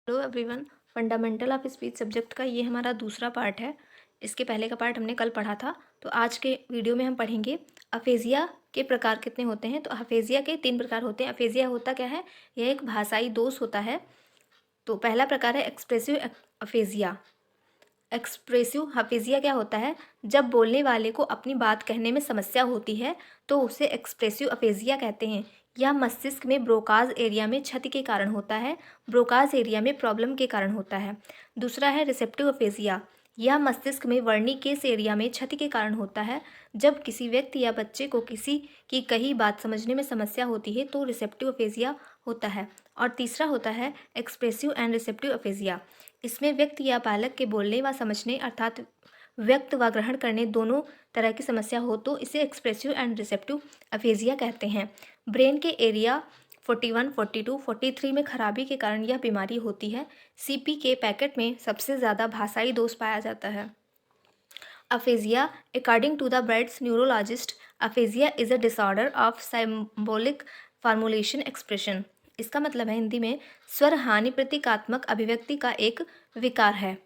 Hello everyone. Fundamental of speech subject का ये हमारा दूसरा पार्ट है। इसके पहले का पार्ट हमने कल पढ़ा था। तो आज के वीडियो में हम पढ़ेंगे अफेजिया के प्रकार कितने होते हैं। तो अफेजिया के 3 प्रकार होते हैं। अफेजिया होता क्या है? यह एक भाषाई दोष होता है। तो पहला प्रकार है एक्सप्रेसिव अफेजिया। एक्सप्रेसिव अफेजिया क्या होता है? जब बोलने वाले को अपनी बात कहने में समस्या होती है तो उसे एक्सप्रेसिव अफेजिया कहते हैं। यह मस्तिष्क में ब्रोकाज एरिया में क्षति के कारण होता है। ब्रोकाज एरिया में प्रॉब्लम के कारण होता है। दूसरा है रिसेप्टिव अफेजिया। यह मस्तिष्क में वर्निकेस एरिया में क्षति के कारण होता है। जब किसी व्यक्ति या बच्चे को किसी की कही बात समझने में समस्या होती है तो रिसेप्टिव अफेजिया होता है। और तीसरा होता है एक्सप्रेसिव एंड रिसेप्टिव अफेजिया। इसमें व्यक्ति या बालक के बोलने व समझने अर्थात व्यक्त व ग्रहण करने दोनों तरह की समस्या हो तो इसे एक्सप्रेसिव एंड रिसेप्टिव अफेजिया कहते हैं। ब्रेन के एरिया 41, 42, 43 में खराबी के कारण यह बीमारी होती है। सीपी के पैकेट में सबसे ज़्यादा भाषाई दोष पाया जाता है। Aphasia according to the Brade's neurologist, aphasia is a disorder of symbolic formulation expression. इसका मतलब है हिंदी में स्वर हानि प्रतीकात्मक अभिव्यक्ति का एक विकार है।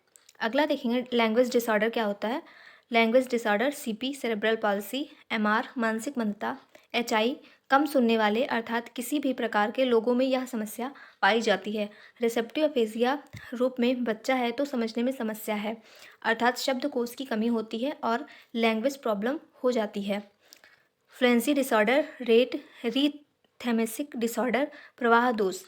अगला देखेंगे लैंग्वेज डिसऑर्डर क्या होता है। Language disorder CP cerebral palsy, MR मानसिक मंदता, एचआई कम सुनने वाले अर्थात किसी भी प्रकार के लोगों में यह समस्या पाई जाती है। रिसेप्टिव अफेजिया रूप में बच्चा है तो समझने में समस्या है अर्थात शब्दकोश की कमी होती है और लैंग्वेज प्रॉब्लम हो जाती है। फ्लुएंसी डिसऑर्डर, रेट रीथेमेसिक डिसऑर्डर, प्रवाह दोष।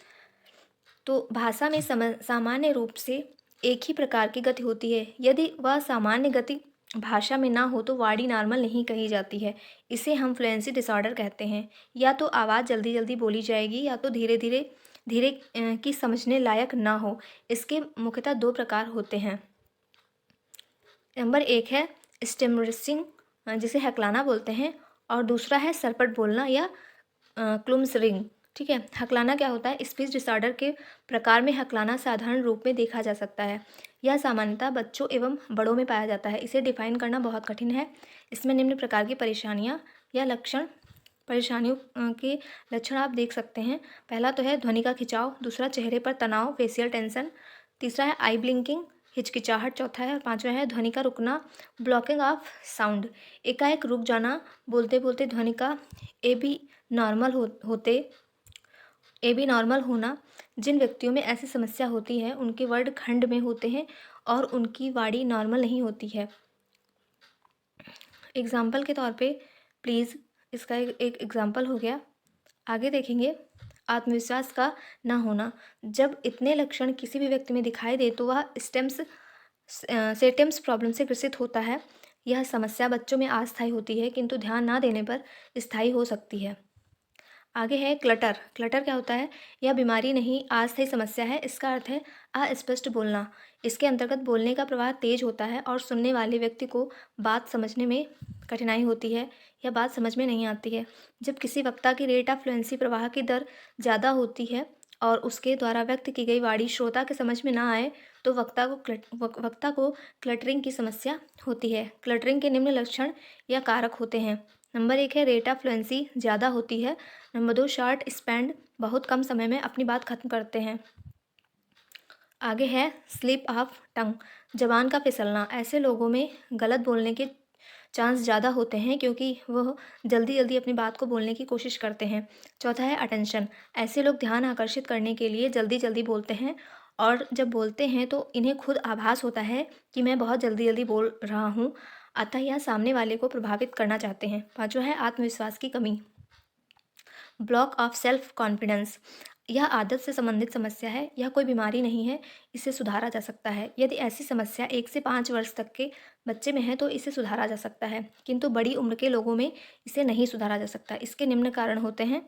तो भाषा में सामान्य रूप से एक ही प्रकार की गति होती है। यदि वह सामान्य गति भाषा में ना हो तो वाणी नॉर्मल नहीं कही जाती है। इसे हम फ्लुएंसी डिसऑर्डर कहते हैं। या तो आवाज़ जल्दी जल्दी बोली जाएगी या तो धीरे धीरे धीरे की समझने लायक ना हो। इसके मुख्यतः 2 प्रकार होते हैं। नंबर 1 है स्टेमरिंग, जिसे हकलाना बोलते हैं, और दूसरा है सरपट बोलना या क्लुम्सरिंग। ठीक है। हकलाना क्या होता है? स्पीच डिसऑर्डर के प्रकार में हकलाना साधारण रूप में देखा जा सकता है। यह सामान्यतः बच्चों एवं बड़ों में पाया जाता है। इसे डिफाइन करना बहुत कठिन है। इसमें निम्न प्रकार की परेशानियां या लक्षण परेशानियों के लक्षण आप देख सकते हैं। पहला तो है ध्वनि का खिंचाव, दूसरा चेहरे पर तनाव फेशियल टेंशन, तीसरा है आई ब्लिंकिंग हिचकिचाहट, चौथा है और पांचवा है ध्वनि का रुकना ब्लॉकिंग ऑफ साउंड, एकाएक रुक जाना बोलते बोलते ध्वनि का ए बी नॉर्मल होना। जिन व्यक्तियों में ऐसी समस्या होती है उनके वर्ड खंड में होते हैं और उनकी वाणी नॉर्मल नहीं होती है। एग्जाम्पल के तौर पे प्लीज़ इसका एक एग्जाम्पल हो गया। आगे देखेंगे आत्मविश्वास का ना होना। जब इतने लक्षण किसी भी व्यक्ति में दिखाई दे तो वह सेटेम्स प्रॉब्लम से ग्रसित होता है। यह समस्या बच्चों में अस्थायी होती है किंतु ध्यान ना देने पर स्थायी हो सकती है। आगे है क्लटर। क्लटर क्या होता है? यह बीमारी नहीं अस्थायी समस्या है। इसका अर्थ है अस्पष्ट बोलना। इसके अंतर्गत बोलने का प्रवाह तेज होता है और सुनने वाले व्यक्ति को बात समझने में कठिनाई होती है या बात समझ में नहीं आती है। जब किसी वक्ता की रेट ऑफ फ्लुएंसी प्रवाह की दर ज़्यादा होती है और उसके द्वारा व्यक्त की गई वाणी श्रोता के समझ में ना आए तो वक्ता को क्लटरिंग की समस्या होती है। क्लटरिंग के निम्न लक्षण या कारक होते हैं। नंबर 1 है रेट ऑफ फ्लुएंसी ज़्यादा होती है। नंबर 2 शॉर्ट स्पेंड, बहुत कम समय में अपनी बात खत्म करते हैं। आगे है स्लिप ऑफ टंग, जबान का फिसलना। ऐसे लोगों में गलत बोलने के चांस ज़्यादा होते हैं क्योंकि वह जल्दी जल्दी अपनी बात को बोलने की कोशिश करते हैं। चौथा है अटेंशन। ऐसे लोग ध्यान आकर्षित करने के लिए जल्दी जल्दी बोलते हैं और जब बोलते हैं तो इन्हें खुद आभास होता है कि मैं बहुत जल्दी जल्दी बोल रहा हूँ, अतः यह सामने वाले को प्रभावित करना चाहते हैं। पाँचवा है आत्मविश्वास की कमी, ब्लॉक ऑफ सेल्फ कॉन्फिडेंस। यह आदत से संबंधित समस्या है। यह कोई बीमारी नहीं है, इसे सुधारा जा सकता है। यदि ऐसी समस्या 1 से 5 वर्ष तक के बच्चे में है तो इसे सुधारा जा सकता है किंतु बड़ी उम्र के लोगों में इसे नहीं सुधारा जा सकता। इसके निम्न कारण होते हैं।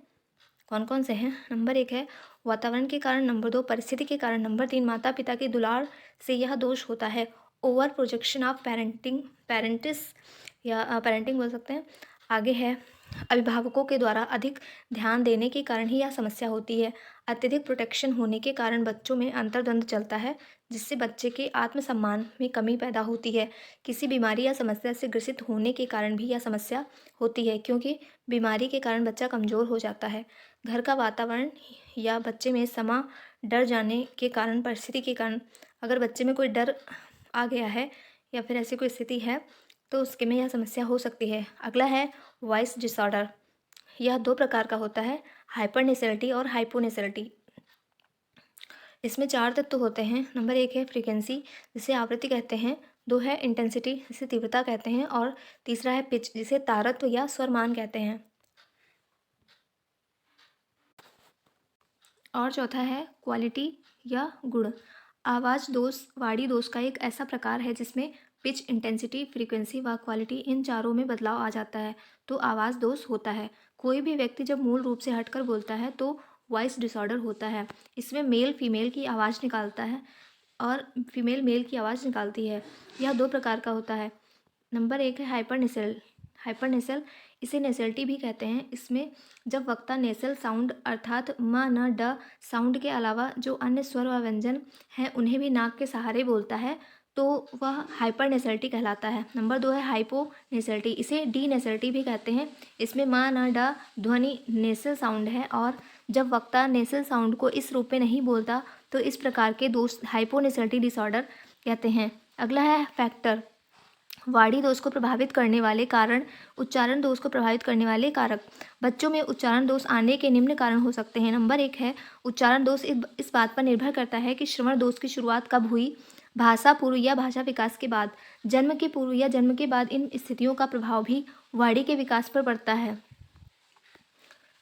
कौन कौन से हैं? नंबर 1 है वातावरण के कारण, नंबर 2 परिस्थिति के कारण, नंबर 3 माता पिता के दुलार से यह दोष होता है। ओवर प्रोजेक्शन ऑफ पेरेंटिंग बोल सकते हैं। आगे है अभिभावकों के द्वारा अधिक ध्यान देने के कारण ही यह समस्या होती है। अत्यधिक प्रोटेक्शन होने के कारण बच्चों में अंतर्द्वंद चलता है जिससे बच्चे के आत्मसम्मान में कमी पैदा होती है। किसी बीमारी या समस्या से ग्रसित होने के कारण भी यह समस्या होती है क्योंकि बीमारी के कारण बच्चा कमज़ोर हो जाता है। घर का वातावरण या बच्चे में समा डर जाने के कारण, परिस्थिति के कारण, अगर बच्चे में कोई डर आ गया है या फिर ऐसी कोई स्थिति है तो उसके में यह समस्या हो सकती है। अगला है वॉइस डिसऑर्डर। यह 2 प्रकार का होता है, हाइपरनेसेलिटी और हाइपोनेसेलिटी। इसमें 4 तत्व होते हैं। नंबर 1 है फ्रीक्वेंसी, जिसे आवृत्ति कहते हैं। 2 है इंटेंसिटी, जिसे तीव्रता कहते हैं। और तीसरा है पिच, जिसे तारत्व या स्वरमान कहते हैं। और चौथा है क्वालिटी या गुण। आवाज़ दोष वाणी दोष का एक ऐसा प्रकार है जिसमें पिच, इंटेंसिटी, फ्रीक्वेंसी व क्वालिटी, इन चारों में बदलाव आ जाता है तो आवाज़ दोष होता है। कोई भी व्यक्ति जब मूल रूप से हटकर बोलता है तो वॉइस डिसऑर्डर होता है। इसमें मेल फीमेल की आवाज़ निकालता है और फीमेल मेल की आवाज़ निकालती है। यह 2 प्रकार का होता है। नंबर 1 है हाइपरनेसल, इसे नेसैलिटी भी कहते हैं। इसमें जब वक्ता नेसल साउंड अर्थात म, न, ड साउंड के अलावा जो अन्य स्वर व व्यंजन हैं उन्हें भी नाक के सहारे बोलता है तो वह हाइपरनेसैलिटी कहलाता है। नंबर 2 है हाइपोनेसैलिटी, इसे डीनेसैलिटी भी कहते हैं। इसमें म, न, ड ध्वनि नेसल साउंड है और जब वक्ता नेसल साउंड को इस रूप में नहीं बोलता तो इस प्रकार के दोष हाइपोनेसैलिटी डिसऑर्डर कहते हैं। अगला है फैक्टर, वाणी दोष को प्रभावित करने वाले कारण, उच्चारण दोष को प्रभावित करने वाले कारक। बच्चों में उच्चारण दोष आने के निम्न कारण हो सकते हैं। नंबर 1 है उच्चारण दोष इस बात पर निर्भर करता है कि श्रवण दोष की शुरुआत कब हुई, भाषा पूर्व या भाषा विकास के बाद, जन्म के पूर्व या जन्म के बाद। इन स्थितियों का प्रभाव भी वाणी के विकास पर पड़ता है।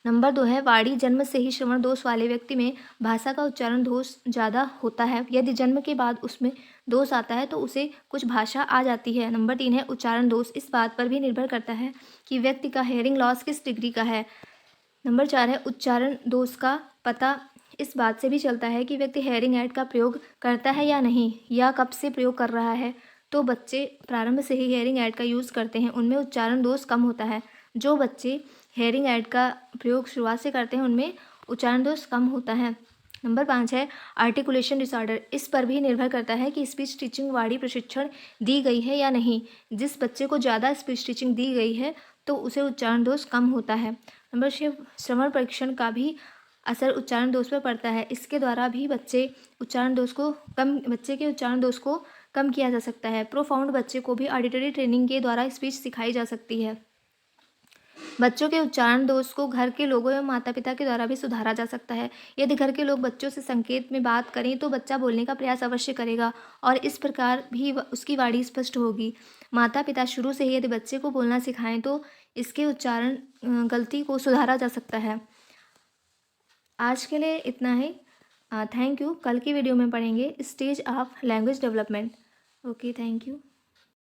नंबर 2 है वाणी जन्म से ही श्रवण दोष वाले व्यक्ति में भाषा का उच्चारण दोष ज़्यादा होता है। यदि जन्म के बाद उसमें दोष आता है तो उसे कुछ भाषा आ जाती है। नंबर 3 है उच्चारण दोष इस बात पर भी निर्भर करता है कि व्यक्ति का हेयरिंग लॉस किस डिग्री का है। नंबर 4 है उच्चारण दोष का पता इस बात से भी चलता है कि व्यक्ति हेयरिंग एड का प्रयोग करता है या नहीं, या कब से प्रयोग कर रहा है। तो बच्चे प्रारंभ से ही हेयरिंग एड का यूज़ करते हैं उनमें उच्चारण दोष कम होता है। जो बच्चे हेयरिंग एड का प्रयोग शुरुआत से करते हैं उनमें उच्चारण दोष कम होता है। नंबर 5 है आर्टिकुलेशन डिसऑर्डर, इस पर भी निर्भर करता है कि स्पीच टीचिंग वाणी प्रशिक्षण दी गई है या नहीं। जिस बच्चे को ज़्यादा स्पीच टीचिंग दी गई है तो उसे उच्चारण दोष कम होता है। नंबर 6 श्रवण परीक्षण का भी असर उच्चारण दोष पर पड़ता है। इसके द्वारा भी बच्चे के उच्चारण दोष को कम किया जा सकता है। प्रोफाउंड बच्चे को भी ऑडिटरी ट्रेनिंग के द्वारा स्पीच सिखाई जा सकती है। बच्चों के उच्चारण दोष को घर के लोगों एवं माता पिता के द्वारा भी सुधारा जा सकता है। यदि घर के लोग बच्चों से संकेत में बात करें तो बच्चा बोलने का प्रयास अवश्य करेगा और इस प्रकार भी उसकी वाणी स्पष्ट होगी। माता पिता शुरू से ही यदि बच्चे को बोलना सिखाएं तो इसके उच्चारण गलती को सुधारा जा सकता है। आज के लिए इतना ही। Thank you. कल की वीडियो में पढ़ेंगे stage of language development. Okay, thank you.